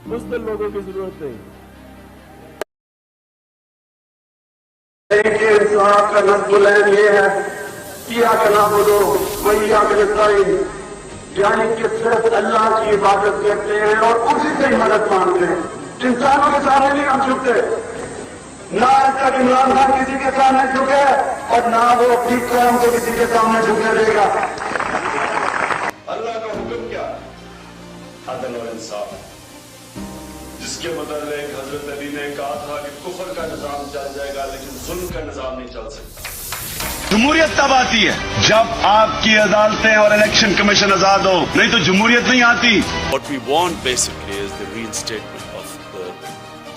मुस्लिम लोगों की जरूरत नहीं। इंसान का नज़्बुलैन ये है किया कना बोलो वही आखिर, यानी कि सिर्फ अल्लाह की इबादत करते हैं और उसी से ही मदद मांगते हैं। इंसानों के सामने नहीं हम झुकते, ना इसका इमरान खान किसी के सामने झुके और ना वो अपनी कौम को किसी के सामने झुकने देगा। अल्लाह का हुक्म क्या? अदल और इंसाफ, जिसके मुताबिक हजरत अली ने कहा था कि कुफर का निजाम चल जाएगा लेकिन जुल्म का निजाम नहीं चल सकता। जमहूरियत तब आती है जब आपकी अदालतें और इलेक्शन कमीशन आजाद हो, नहीं तो जमहूरियत नहीं आती। What we want basically is the reinstatement of the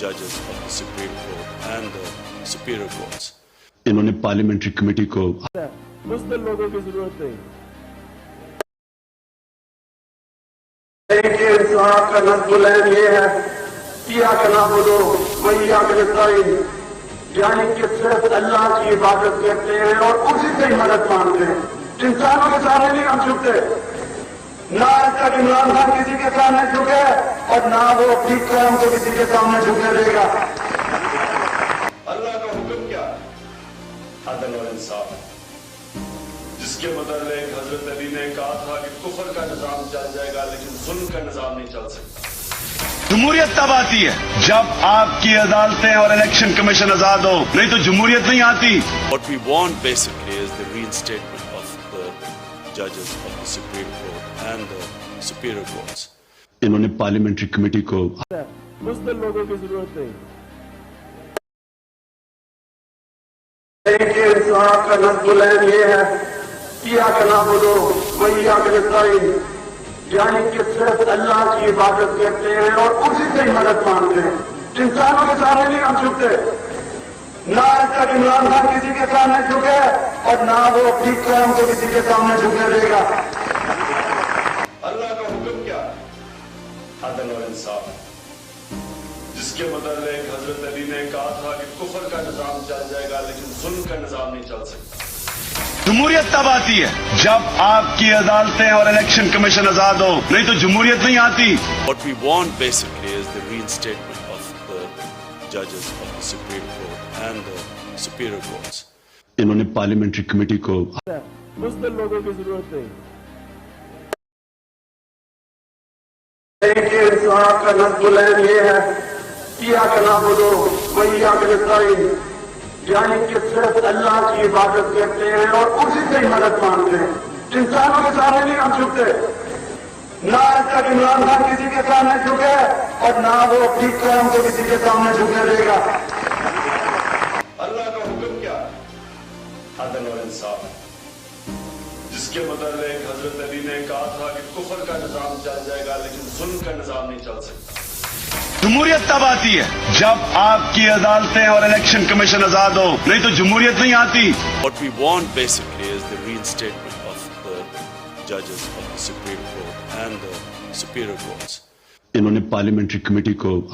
judges of the Supreme Court and the superior courts. इन्होंने पार्लियामेंट्री कमेटी को मुस्लिम लोगों की जरूरत नहीं। इंसान का नज़्बुलैन ये है किया कना बोलो वही आखिर, यानी कि सिर्फ अल्लाह की इबादत करते हैं और उसी से ही मदद मांगते हैं। इंसानों के सामने नहीं हम झुकते, ना इसका इमरान खान किसी के सामने झुके और ना वो अपनी कौम को किसी के सामने झुकने देगा। अल्लाह का हुक्म क्या? अदल और इंसाफ, जिसके मुताबिक हजरत अली ने कहा था कि कुफर का निजाम चल जाएगा लेकिन जुल्म का निजाम नहीं चल सकता। जमहूरियत तब आती है जब आपकी अदालतें और इलेक्शन कमीशन आजाद हो, नहीं तो जमहूरियत नहीं आती। What we want basically is the reinstatement of the judges of the Supreme Court and the superior courts. इन्होंने पार्लियामेंट्री कमेटी को मुस्लिम लोगों की जरूरत नहीं। इंसान का नज़्बुलैन ये है किया कना बोलो वही आखिर, यानी कि सिर्फ अल्लाह की इबादत करते हैं और उसी से ही मदद मांगते हैं। इंसानों के सामने नहीं हम झुकते, ना इसका इमरान खान किसी के सामने झुके और ना वो अपनी कौम को किसी के सामने झुकने देगा। अल्लाह का हुक्म क्या? अदल और इंसाफ, जिसके मुताबिक हजरत अली ने कहा था कि कुफर का निजाम चल जाएगा लेकिन जुल्म का निजाम नहीं चल सकता। जमहूरियत तब आती है जब आपकी अदालतें और इलेक्शन कमीशन आजाद हो, नहीं तो जमहूरियत नहीं आती। What we want basically is the reinstatement of the judges of the Supreme Court and the superior courts. इन्होंने पार्लियामेंट्री कमेटी को मुस्लिम लोगों की जरूरत नहीं। इंसान का नज़्बुलैन ये है किया कना बोलो वही आखिर, यानी कि सिर्फ अल्लाह की इबादत करते हैं और उसी से ही मदद मांगते हैं। इंसानों के सामने नहीं हम झुकते, ना इसका इमरान खान किसी के सामने झुके और ना वो अपनी कौम को किसी के सामने झुकने देगा। अल्लाह का हुक्म क्या? अदल और इंसाफ, जिसके मुताबिक हजरत अली ने कहा था कि कुफर का निजाम चल जाएगा लेकिन जुल्म का निजाम नहीं चल सकता। जमहूरियत तब आती है जब आपकी अदालतें और इलेक्शन कमीशन आजाद हो, नहीं तो जमहूरियत नहीं आती। What we want basically is the reinstatement of the judges of the Supreme Court and the superior courts. इन्होंने पार्लियामेंट्री कमेटी को